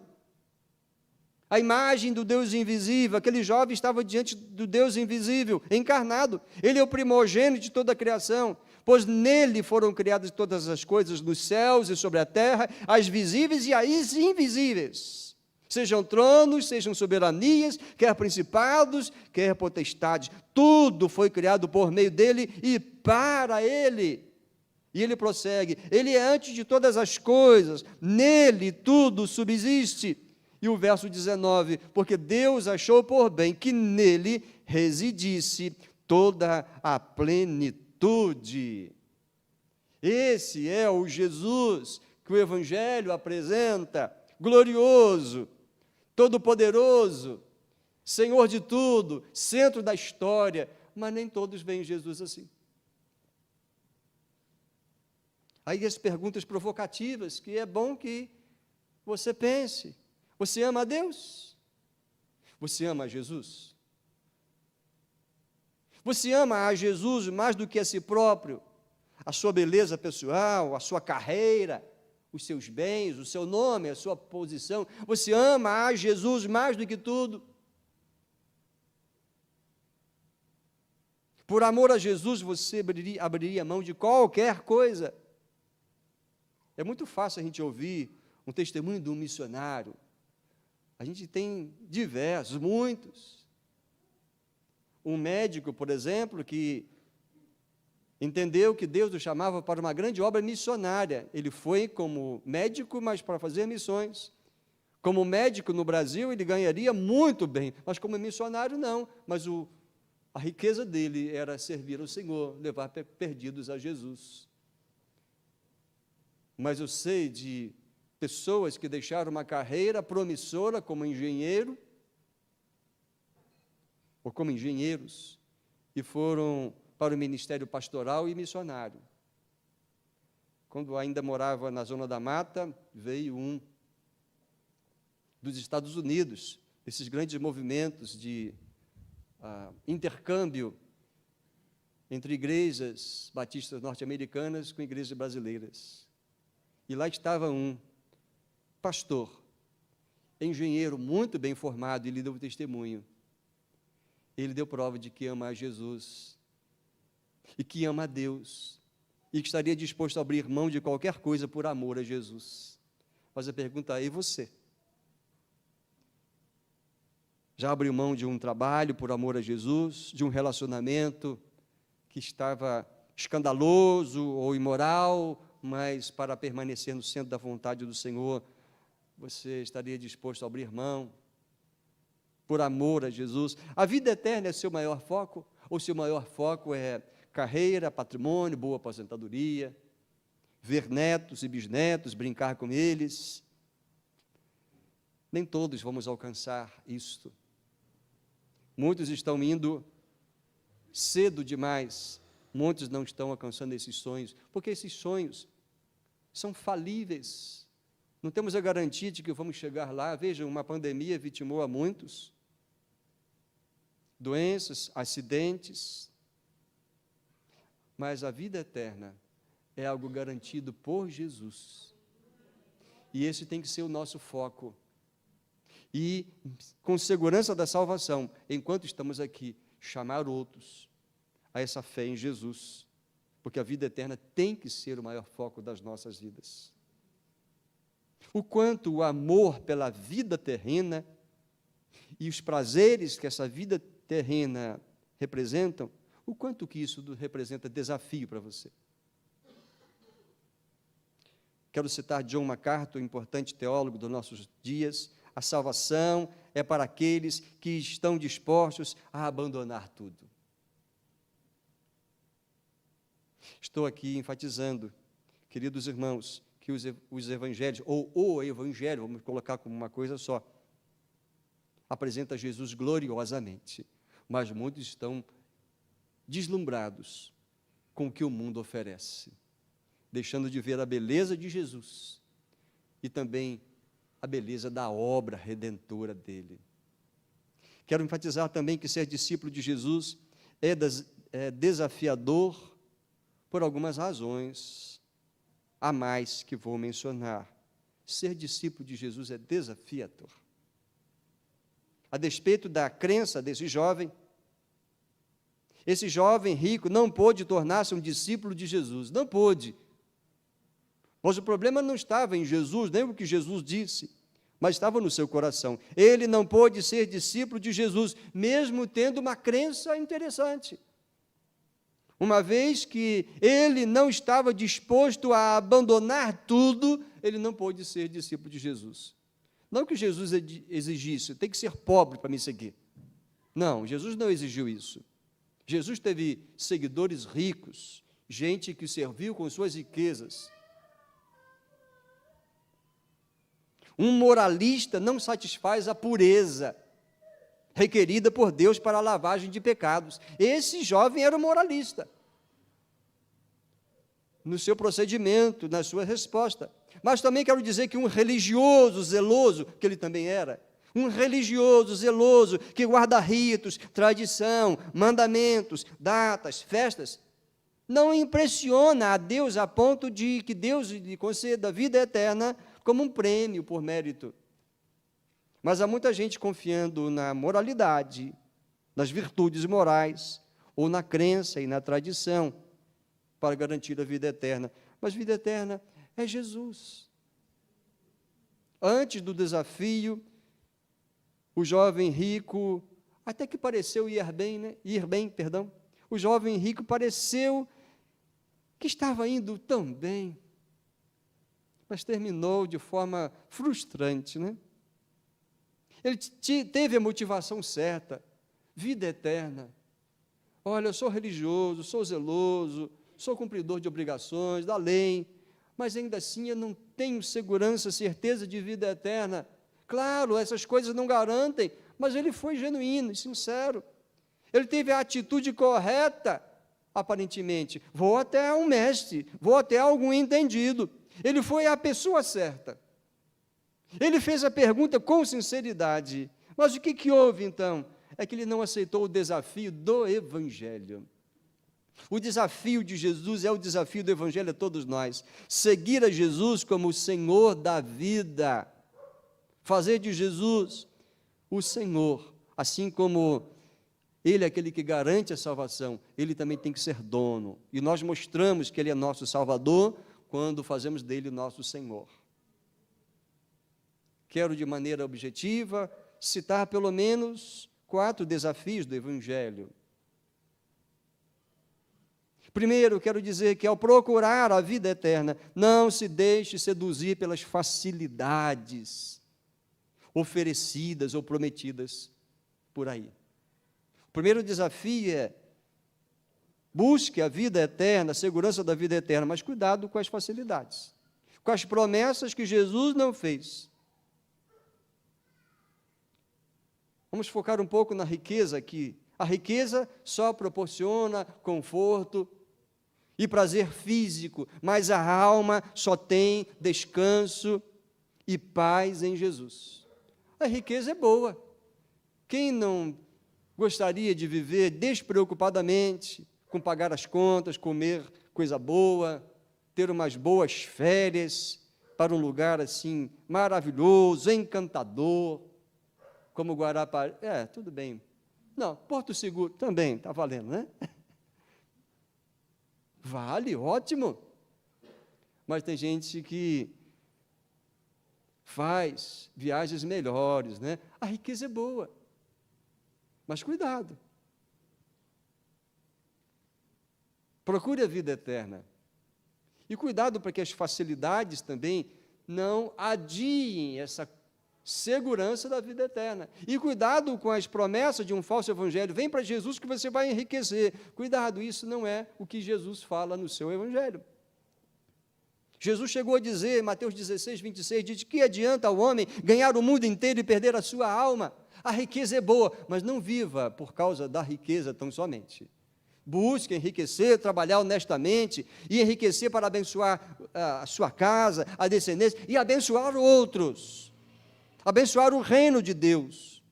A imagem do Deus invisível, aquele jovem estava diante do Deus invisível, encarnado. Ele é o primogênito de toda a criação, pois nele foram criadas todas as coisas nos céus e sobre a terra, as visíveis e as invisíveis. Sejam tronos, sejam soberanias, quer principados, quer potestades. Tudo foi criado por meio dele e para ele. E ele prossegue, ele é antes de todas as coisas, nele tudo subsiste. E o verso 19, porque Deus achou por bem que nele residisse toda a plenitude. Esse é o Jesus que o Evangelho apresenta, glorioso, todo-poderoso, Senhor de tudo, centro da história, mas nem todos veem Jesus assim. Aí as perguntas provocativas, que é bom que você pense. Você ama a Deus? Você ama a Jesus? Você ama a Jesus mais do que a si próprio, a sua beleza pessoal, a sua carreira, os seus bens, o seu nome, a sua posição? Você ama a Jesus mais do que tudo? Por amor a Jesus, você abriria mão de qualquer coisa? É muito fácil a gente ouvir um testemunho de um missionário. A gente tem diversos, muitos. Um médico, por exemplo, que entendeu que Deus o chamava para uma grande obra missionária. Ele foi como médico, mas para fazer missões. Como médico no Brasil, ele ganharia muito bem, mas como missionário, não. Mas a riqueza dele era servir ao Senhor, levar perdidos a Jesus. mas eu sei de pessoas que deixaram uma carreira promissora como engenheiro, ou como engenheiros, e foram para o ministério pastoral e missionário. Quando ainda morava na Zona da Mata, veio um dos Estados Unidos, esses grandes movimentos de intercâmbio entre igrejas batistas norte-americanas com igrejas brasileiras. E lá estava um pastor, engenheiro muito bem formado, e lhe deu testemunho. Ele deu prova de que ama a Jesus, e que ama a Deus, e que estaria disposto a abrir mão de qualquer coisa por amor a Jesus. Mas a pergunta é, e você? Já abriu mão de um trabalho por amor a Jesus, de um relacionamento que estava escandaloso ou imoral, mas para permanecer no centro da vontade do Senhor, você estaria disposto a abrir mão por amor a Jesus? A vida eterna é seu maior foco? Ou seu maior foco é carreira, patrimônio, boa aposentadoria, ver netos e bisnetos, brincar com eles? Nem todos vamos alcançar isto. Muitos estão indo cedo demais, muitos não estão alcançando esses sonhos, porque esses sonhos são falíveis. Não temos a garantia de que vamos chegar lá. Vejam, uma pandemia vitimou a muitos. Doenças, acidentes. Mas a vida eterna é algo garantido por Jesus. E esse tem que ser o nosso foco. E, com segurança da salvação, enquanto estamos aqui, chamar outros a essa fé em Jesus. Porque a vida eterna tem que ser o maior foco das nossas vidas. O quanto o amor pela vida terrena e os prazeres que essa vida terrena representam, o quanto que isso representa desafio para você. Quero citar John MacArthur, importante teólogo dos nossos dias. A salvação é para aqueles que estão dispostos a abandonar tudo. Estou aqui enfatizando, queridos irmãos, que os evangelhos, ou o evangelho, vamos colocar como uma coisa só, apresenta Jesus gloriosamente, mas muitos estão deslumbrados com o que o mundo oferece, deixando de ver a beleza de Jesus e também a beleza da obra redentora dele. Quero enfatizar também que ser discípulo de Jesus é desafiador por algumas razões a mais que vou mencionar. Ser discípulo de Jesus é desafiador. A despeito da crença desse jovem, esse jovem rico não pôde tornar-se um discípulo de Jesus, não pôde. Mas o problema não estava em Jesus, nem o que Jesus disse, mas estava no seu coração. Ele não pôde ser discípulo de Jesus, mesmo tendo uma crença interessante. Uma vez que ele não estava disposto a abandonar tudo, ele não pôde ser discípulo de Jesus. Não que Jesus exigisse, tem que ser pobre para me seguir. Não, Jesus não exigiu isso. Jesus teve seguidores ricos, gente que serviu com suas riquezas. Um moralista não satisfaz a pureza requerida por Deus para a lavagem de pecados. Esse jovem era um moralista, no seu procedimento, na sua resposta. Mas também quero dizer que um religioso zeloso, que ele também era, um religioso zeloso, que guarda ritos, tradição, mandamentos, datas, festas, não impressiona a Deus a ponto de que Deus lhe conceda a vida eterna como um prêmio por mérito. Mas há muita gente confiando na moralidade, nas virtudes morais, ou na crença e na tradição, para garantir a vida eterna. Mas vida eterna é Jesus. Antes do desafio, o jovem rico, até que pareceu ir bem, o jovem rico pareceu que estava indo tão bem, mas terminou de forma frustrante, né? Ele teve a motivação certa, vida eterna. Olha, eu sou religioso, sou zeloso, sou cumpridor de obrigações, da lei, mas ainda assim eu não tenho segurança, certeza de vida eterna. Claro, essas coisas não garantem, mas ele foi genuíno e sincero. Ele teve a atitude correta, aparentemente. Vou até um mestre, vou até algum entendido. Ele foi a pessoa certa. Ele fez a pergunta com sinceridade. Mas o que houve, então? É que ele não aceitou o desafio do Evangelho. O desafio de Jesus é o desafio do Evangelho a todos nós. Seguir a Jesus como o Senhor da vida. Fazer de Jesus o Senhor. Assim como Ele é aquele que garante a salvação, Ele também tem que ser dono. E nós mostramos que Ele é nosso Salvador quando fazemos dele o nosso Senhor. Quero, de maneira objetiva, citar pelo menos 4 desafios do Evangelho. Primeiro, quero dizer que ao procurar a vida eterna, não se deixe seduzir pelas facilidades oferecidas ou prometidas por aí. O primeiro desafio é: busque a vida eterna, a segurança da vida eterna, mas cuidado com as facilidades, com as promessas que Jesus não fez. Vamos focar um pouco na riqueza aqui. A riqueza só proporciona conforto e prazer físico, mas a alma só tem descanso e paz em Jesus. A riqueza é boa. Quem não gostaria de viver despreocupadamente, com pagar as contas, comer coisa boa, ter umas boas férias para um lugar assim maravilhoso, encantador, como Guarapari? Tudo bem. Não, Porto Seguro também, está valendo, né? Vale, ótimo. Mas tem gente que faz viagens melhores, né? A riqueza é boa, mas cuidado. Procure a vida eterna. E cuidado para que as facilidades também não adiem essa segurança da vida eterna. E cuidado com as promessas de um falso evangelho. Vem para Jesus que você vai enriquecer. Cuidado, isso não é o que Jesus fala no seu evangelho. Jesus chegou a dizer, Mateus 16, 26, diz: que adianta ao homem ganhar o mundo inteiro e perder a sua alma? A riqueza é boa, mas não viva por causa da riqueza tão somente. Busque enriquecer, trabalhar honestamente e enriquecer para abençoar a sua casa, a descendência e abençoar outros. Abençoar o reino de Deus.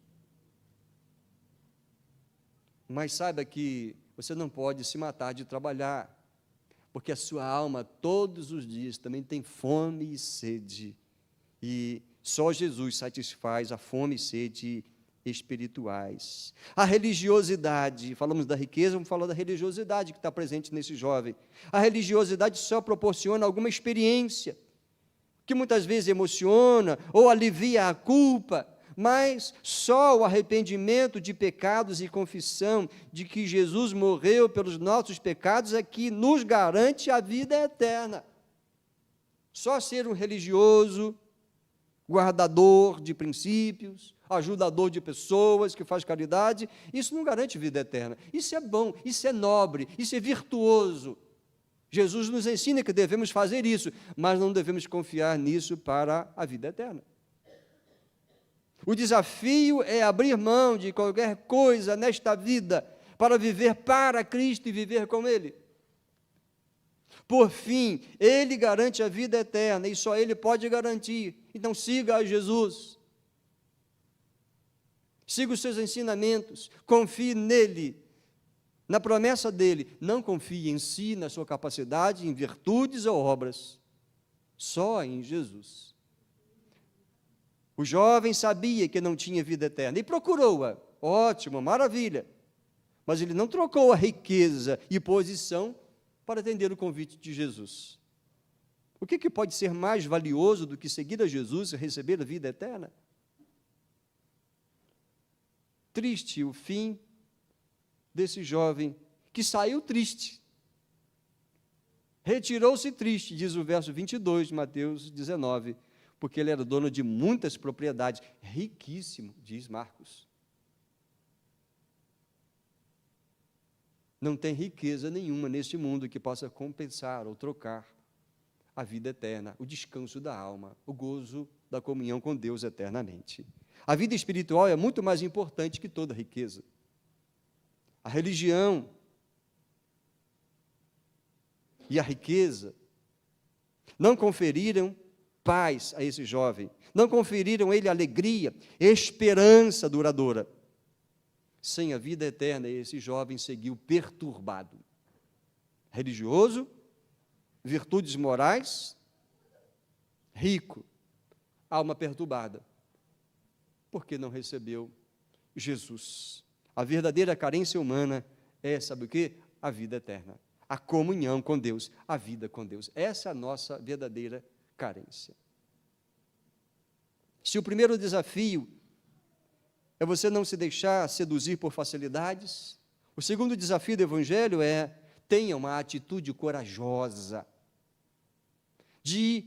Mas saiba que você não pode se matar de trabalhar, porque a sua alma todos os dias também tem fome e sede, e só Jesus satisfaz a fome e sede espirituais. A religiosidade, falamos da riqueza, vamos falar da religiosidade que está presente nesse jovem. A religiosidade só proporciona alguma experiência, que muitas vezes emociona ou alivia a culpa, mas só o arrependimento de pecados e confissão de que Jesus morreu pelos nossos pecados é que nos garante a vida eterna. Só ser um religioso, guardador de princípios, ajudador de pessoas, que faz caridade, isso não garante vida eterna. Isso é bom, isso é nobre, isso é virtuoso. Jesus nos ensina que devemos fazer isso, mas não devemos confiar nisso para a vida eterna. O desafio é abrir mão de qualquer coisa nesta vida para viver para Cristo e viver com Ele. Por fim, Ele garante a vida eterna e só Ele pode garantir. Então siga a Jesus. Siga os seus ensinamentos, confie nele, na promessa dele. Não confie em si, na sua capacidade, em virtudes ou obras. Só em Jesus. O jovem sabia que não tinha vida eterna e procurou-a. Ótimo, maravilha. Mas ele não trocou a riqueza e posição para atender o convite de Jesus. O que pode ser mais valioso do que seguir a Jesus e receber a vida eterna? Triste o fim desse jovem que saiu triste. Retirou-se triste, diz o verso 22 de Mateus 19, porque ele era dono de muitas propriedades, riquíssimo, diz Marcos. Não tem riqueza nenhuma neste mundo que possa compensar ou trocar a vida eterna, o descanso da alma, o gozo da comunhão com Deus eternamente. A vida espiritual é muito mais importante que toda riqueza. A religião e a riqueza não conferiram paz a esse jovem, não conferiram a ele alegria, esperança duradoura. Sem a vida eterna, esse jovem seguiu perturbado, religioso, virtudes morais, rico, alma perturbada, porque não recebeu Jesus. A verdadeira carência humana é, sabe o quê? A vida eterna, a comunhão com Deus, a vida com Deus. Essa é a nossa verdadeira carência. Se o primeiro desafio é você não se deixar seduzir por facilidades, o segundo desafio do Evangelho é: tenha uma atitude corajosa de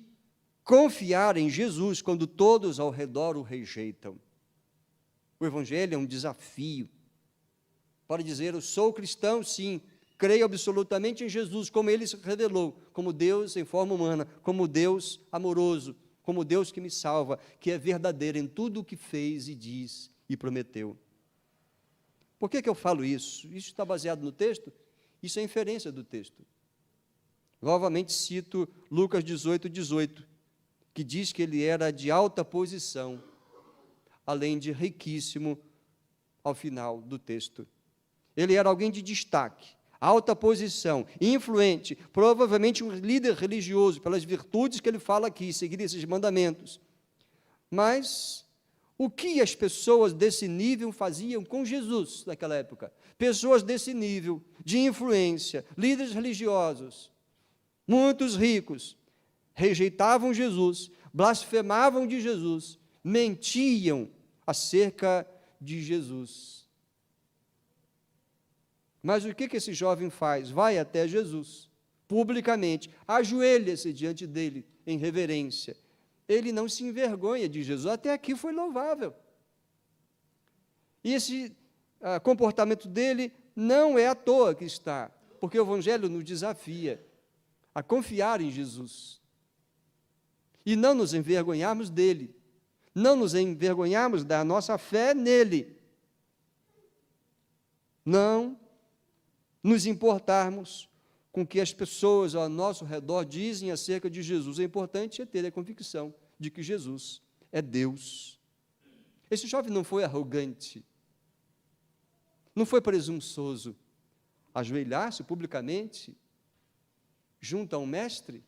confiar em Jesus quando todos ao redor o rejeitam. O Evangelho é um desafio. Pode dizer: eu sou cristão, sim, creio absolutamente em Jesus, como Ele se revelou, como Deus em forma humana, como Deus amoroso, como Deus que me salva, que é verdadeiro em tudo o que fez e diz e prometeu. Por que eu falo isso? Isso está baseado no texto? Isso é inferência do texto. Novamente cito Lucas 18, que diz que ele era de alta posição, além de riquíssimo ao final do texto. Ele era alguém de destaque, alta posição, influente, provavelmente um líder religioso, pelas virtudes que ele fala aqui, seguir esses mandamentos. Mas o que as pessoas desse nível faziam com Jesus naquela época? Pessoas desse nível, de influência, líderes religiosos, muitos ricos, rejeitavam Jesus, blasfemavam de Jesus, mentiam acerca de Jesus. Mas o que esse jovem faz? Vai até Jesus, publicamente, ajoelha-se diante dele em reverência. Ele não se envergonha de Jesus, até aqui foi louvável. E esse comportamento dele não é à toa que está, porque o Evangelho nos desafia a confiar em Jesus e não nos envergonharmos dele, não nos envergonharmos da nossa fé nele, não nos importarmos com o que as pessoas ao nosso redor dizem acerca de Jesus. O importante é ter a convicção de que Jesus é Deus. Esse jovem não foi arrogante, não foi presunçoso, ajoelhar-se publicamente junto a um mestre,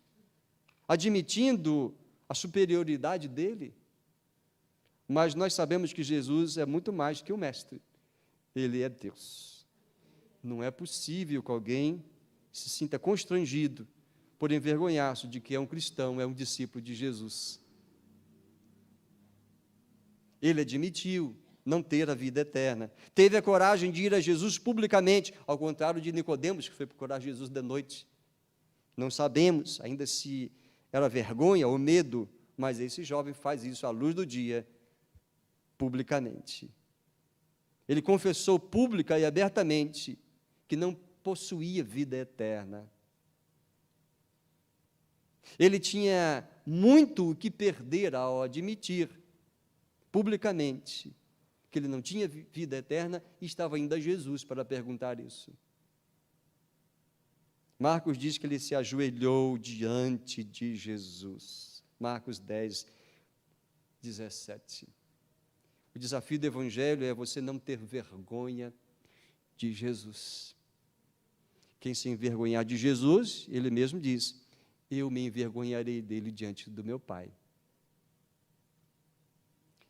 admitindo a superioridade dele. Mas nós sabemos que Jesus é muito mais que o mestre, ele é Deus. Não é possível que alguém se sinta constrangido por envergonhar-se de que é um cristão, é um discípulo de Jesus. Ele admitiu não ter a vida eterna, teve a coragem de ir a Jesus publicamente, ao contrário de Nicodemos, que foi procurar Jesus de noite. Não sabemos ainda se era vergonha ou medo, mas esse jovem faz isso à luz do dia, publicamente. Ele confessou pública e abertamente que não possuía vida eterna. Ele tinha muito o que perder ao admitir publicamente que ele não tinha vida eterna e estava indo a Jesus para perguntar isso. Marcos diz que ele se ajoelhou diante de Jesus. Marcos 10, 17. O desafio do Evangelho é você não ter vergonha de Jesus. Quem se envergonhar de Jesus, ele mesmo diz: eu me envergonharei dele diante do meu Pai.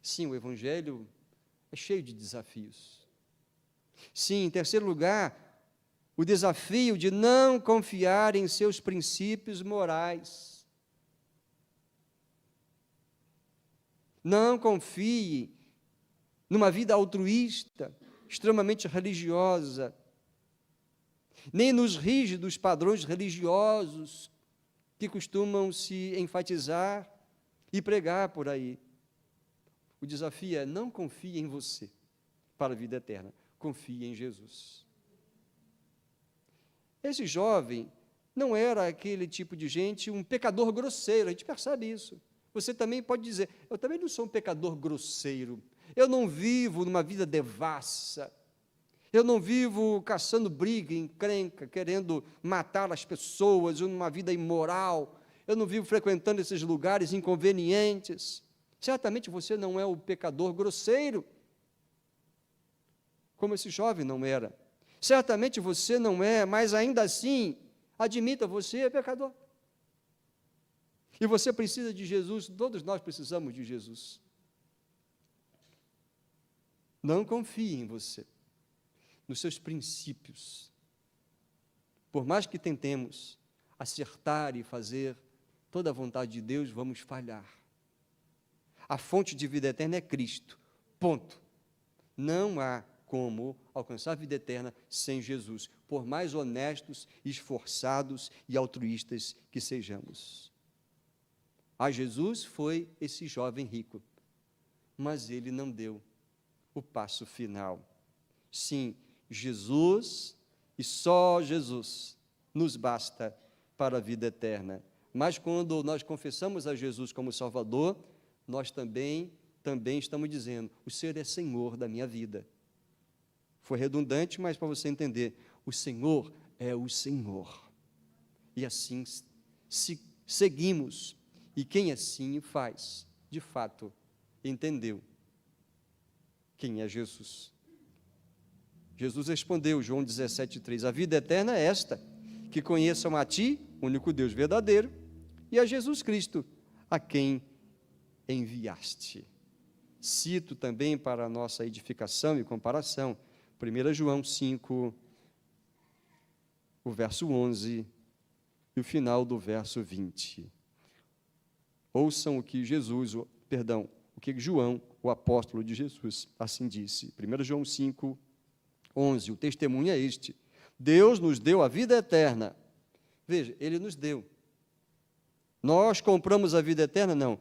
Sim, o Evangelho é cheio de desafios. Sim, em terceiro lugar, o desafio de não confiar em seus princípios morais. Não confie numa vida altruísta, extremamente religiosa, nem nos rígidos padrões religiosos que costumam se enfatizar e pregar por aí. O desafio é: não confie em você para a vida eterna, confie em Jesus. Esse jovem não era aquele tipo de gente, um pecador grosseiro, a gente percebe isso. Você também pode dizer, eu também não sou um pecador grosseiro, eu não vivo numa vida devassa, eu não vivo caçando briga, encrenca, querendo matar as pessoas, numa vida imoral, eu não vivo frequentando esses lugares inconvenientes. Certamente você não é o pecador grosseiro, como esse jovem não era. Certamente você não é, mas ainda assim, admita, você é pecador. E você precisa de Jesus, todos nós precisamos de Jesus. Não confie em você, nos seus princípios. Por mais que tentemos acertar e fazer toda a vontade de Deus, vamos falhar. A fonte de vida eterna é Cristo, ponto. Não há como alcançar a vida eterna sem Jesus, por mais honestos, esforçados e altruístas que sejamos. A Jesus foi esse jovem rico, mas ele não deu o passo final. Sim, Jesus e só Jesus nos basta para a vida eterna. Mas quando nós confessamos a Jesus como Salvador, nós também estamos dizendo, o Senhor é Senhor da minha vida. Foi redundante, mas para você entender, o Senhor é o Senhor. E assim seguimos. E quem assim faz, de fato, entendeu quem é Jesus. Jesus respondeu, João 17,3, a vida eterna é esta, que conheçam a Ti, único Deus verdadeiro, e a Jesus Cristo, a quem enviaste. Cito também para a nossa edificação e comparação, 1 João 5, o verso 11 e o final do verso 20. Ouçam o que o que João, o apóstolo de Jesus, assim disse. 1 João 5, 11, o testemunho é este. Deus nos deu a vida eterna. Veja, Ele nos deu. Nós compramos a vida eterna? Não.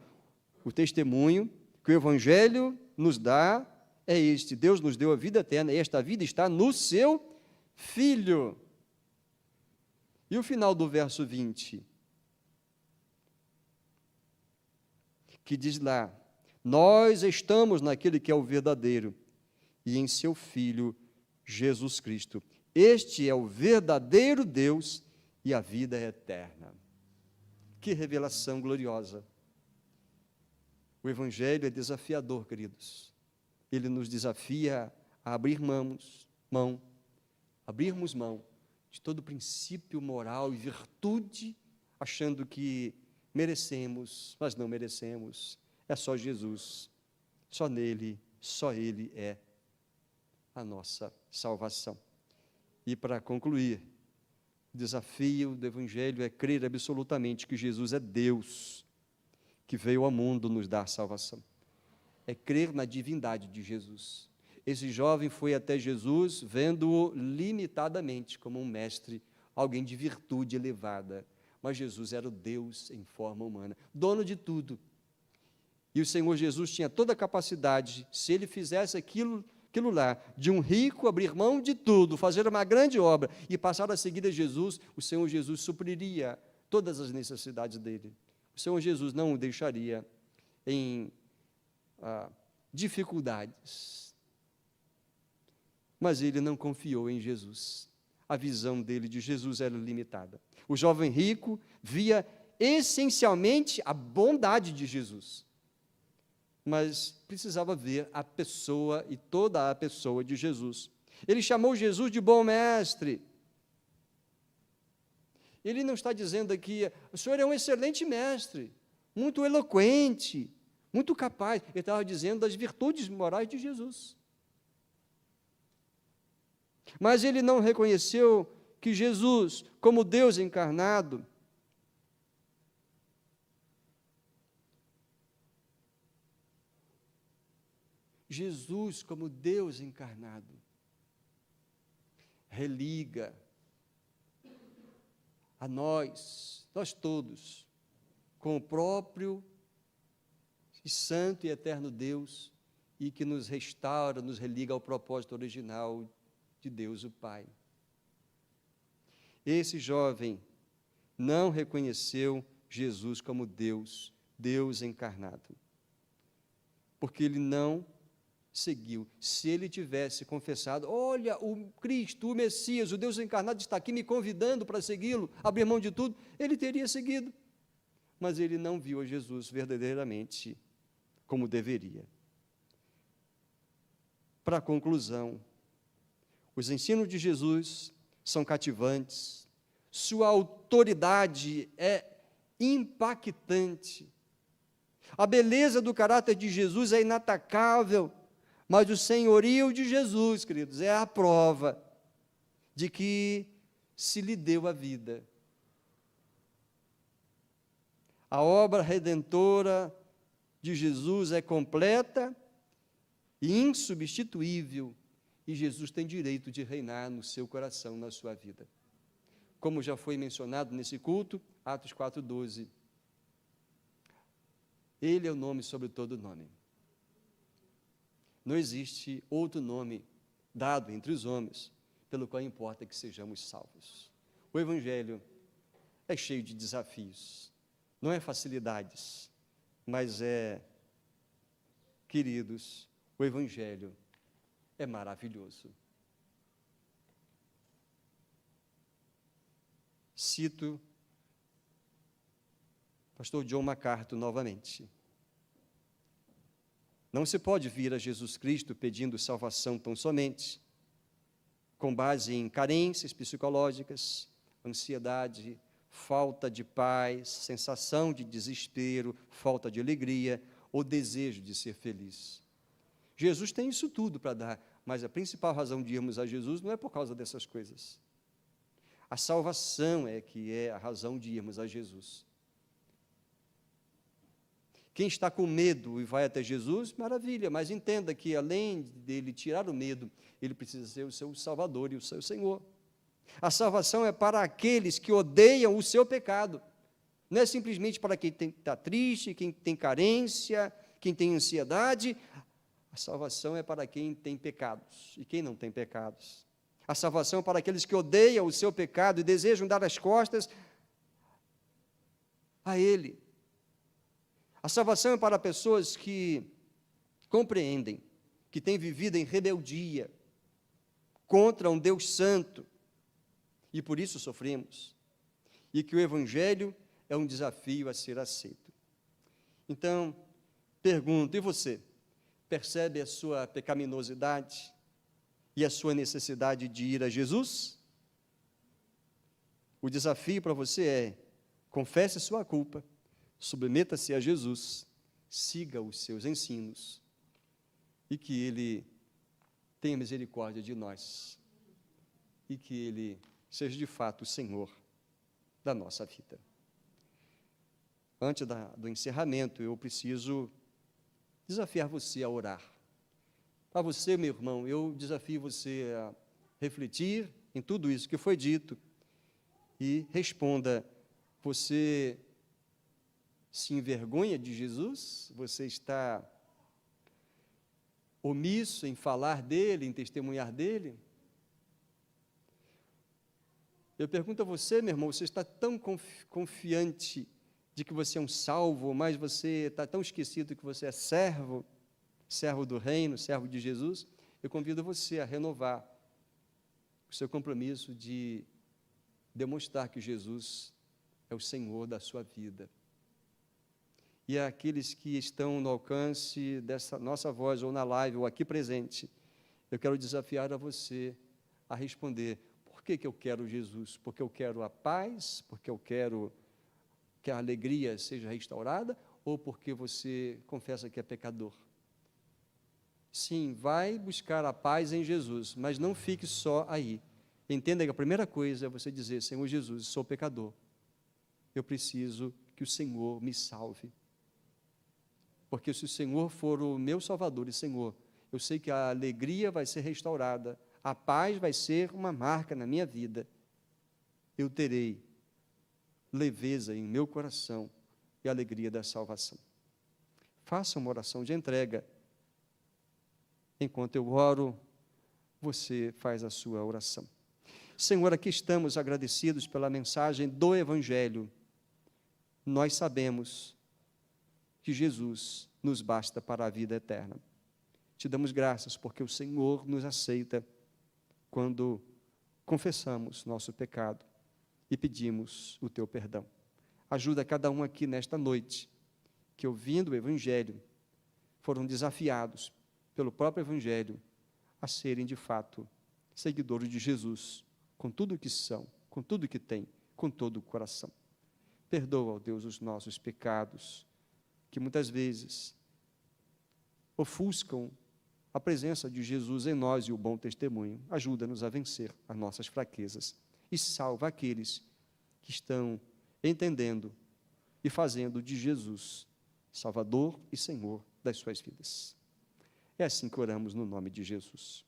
O testemunho que o Evangelho nos dá é este. Deus nos deu a vida eterna e esta vida está no seu Filho. E o final do verso 20? Que diz lá, nós estamos naquele que é o verdadeiro e em seu Filho, Jesus Cristo. Este é o verdadeiro Deus e a vida é eterna. Que revelação gloriosa. O Evangelho é desafiador, queridos. Ele nos desafia a abrirmos mão de todo princípio moral e virtude, achando que merecemos, mas não merecemos. É só Jesus, só nele, só Ele é a nossa salvação. E para concluir, o desafio do Evangelho é crer absolutamente que Jesus é Deus, que veio ao mundo nos dar salvação. É crer na divindade de Jesus. Esse jovem foi até Jesus, vendo-o limitadamente como um mestre, alguém de virtude elevada. Mas Jesus era o Deus em forma humana, dono de tudo. E o Senhor Jesus tinha toda a capacidade, se ele fizesse aquilo lá, de um rico abrir mão de tudo, fazer uma grande obra e passar a seguir a Jesus, o Senhor Jesus supriria todas as necessidades dele. O Senhor Jesus não o deixaria em dificuldades. Mas ele não confiou em Jesus. A visão dele de Jesus era limitada. O jovem rico via essencialmente a bondade de Jesus, mas precisava ver a pessoa e toda a pessoa de Jesus. Ele chamou Jesus de bom mestre. Ele não está dizendo aqui, o senhor é um excelente mestre, muito eloquente, muito capaz. Ele estava dizendo das virtudes morais de Jesus. Mas ele não reconheceu que Jesus, como Deus encarnado, Jesus, como Deus encarnado, religa a nós todos, com o próprio e santo e eterno Deus, e que nos restaura, nos religa ao propósito original de Deus o Pai. Esse jovem não reconheceu Jesus como Deus, Deus encarnado. Porque ele não seguiu. Se ele tivesse confessado, olha, o Cristo, o Messias, o Deus encarnado está aqui me convidando para segui-lo, abrir mão de tudo, ele teria seguido. Mas ele não viu a Jesus verdadeiramente como deveria. Para a conclusão, os ensinos de Jesus são cativantes, sua autoridade é impactante, a beleza do caráter de Jesus é inatacável, mas o senhorio de Jesus, queridos, é a prova de que se lhe deu a vida. A obra redentora de Jesus é completa e insubstituível, e Jesus tem direito de reinar no seu coração, na sua vida. Como já foi mencionado nesse culto, Atos 4:12. Ele é o nome sobre todo nome. Não existe outro nome dado entre os homens, pelo qual importa que sejamos salvos. O Evangelho é cheio de desafios, não é facilidades, mas queridos, o Evangelho é maravilhoso. Cito pastor John MacArthur novamente. Não se pode vir a Jesus Cristo pedindo salvação tão somente, com base em carências psicológicas, ansiedade, falta de paz, sensação de desespero, falta de alegria ou desejo de ser feliz. Jesus tem isso tudo para dar, mas a principal razão de irmos a Jesus não é por causa dessas coisas. A salvação é que é a razão de irmos a Jesus. Quem está com medo e vai até Jesus, maravilha, mas entenda que além dele tirar o medo, ele precisa ser o seu Salvador e o seu Senhor. A salvação é para aqueles que odeiam o seu pecado. Não é simplesmente para quem está triste, quem tem carência, quem tem ansiedade. A salvação é para quem tem pecados e quem não tem pecados. A salvação é para aqueles que odeiam o seu pecado e desejam dar as costas a Ele. A salvação é para pessoas que compreendem que têm vivido em rebeldia contra um Deus santo e por isso sofremos, e que o Evangelho é um desafio a ser aceito. Então, pergunto, e você? Percebe a sua pecaminosidade e a sua necessidade de ir a Jesus? O desafio para você é: confesse sua culpa, submeta-se a Jesus, siga os seus ensinos e que Ele tenha misericórdia de nós e que Ele seja de fato o Senhor da nossa vida. Antes do encerramento, eu preciso desafiar você a orar. Para você, meu irmão, eu desafio você a refletir em tudo isso que foi dito e responda: você se envergonha de Jesus? Você está omisso em falar dele, em testemunhar dele? Eu pergunto a você, meu irmão, você está tão confiante de que você é um salvo, mas você está tão esquecido que você é servo do reino, servo de Jesus? Eu convido você a renovar o seu compromisso de demonstrar que Jesus é o Senhor da sua vida. E aqueles que estão no alcance dessa nossa voz, ou na live, ou aqui presente, eu quero desafiar a você a responder: por que eu quero Jesus? Porque eu quero a paz? Porque eu quero que a alegria seja restaurada? Ou porque você confessa que é pecador? Sim, vai buscar a paz em Jesus, mas não fique só aí. Entenda que a primeira coisa é você dizer: Senhor Jesus, sou pecador, eu preciso que o Senhor me salve. Porque se o Senhor for o meu Salvador e Senhor, eu sei que a alegria vai ser restaurada, a paz vai ser uma marca na minha vida. Eu terei leveza em meu coração e a alegria da salvação. Faça uma oração de entrega. Enquanto eu oro, você faz a sua oração. Senhor, aqui estamos agradecidos pela mensagem do Evangelho. Nós sabemos que Jesus nos basta para a vida eterna. Te damos graças porque o Senhor nos aceita quando confessamos nosso pecado e pedimos o teu perdão. Ajuda cada um aqui nesta noite, que ouvindo o Evangelho, foram desafiados pelo próprio Evangelho a serem de fato seguidores de Jesus, com tudo o que são, com tudo o que têm, com todo o coração. Perdoa, ó Deus, os nossos pecados, que muitas vezes ofuscam a presença de Jesus em nós e o bom testemunho. Ajuda-nos a vencer as nossas fraquezas e salva aqueles que estão entendendo e fazendo de Jesus Salvador e Senhor das suas vidas. É assim que oramos no nome de Jesus.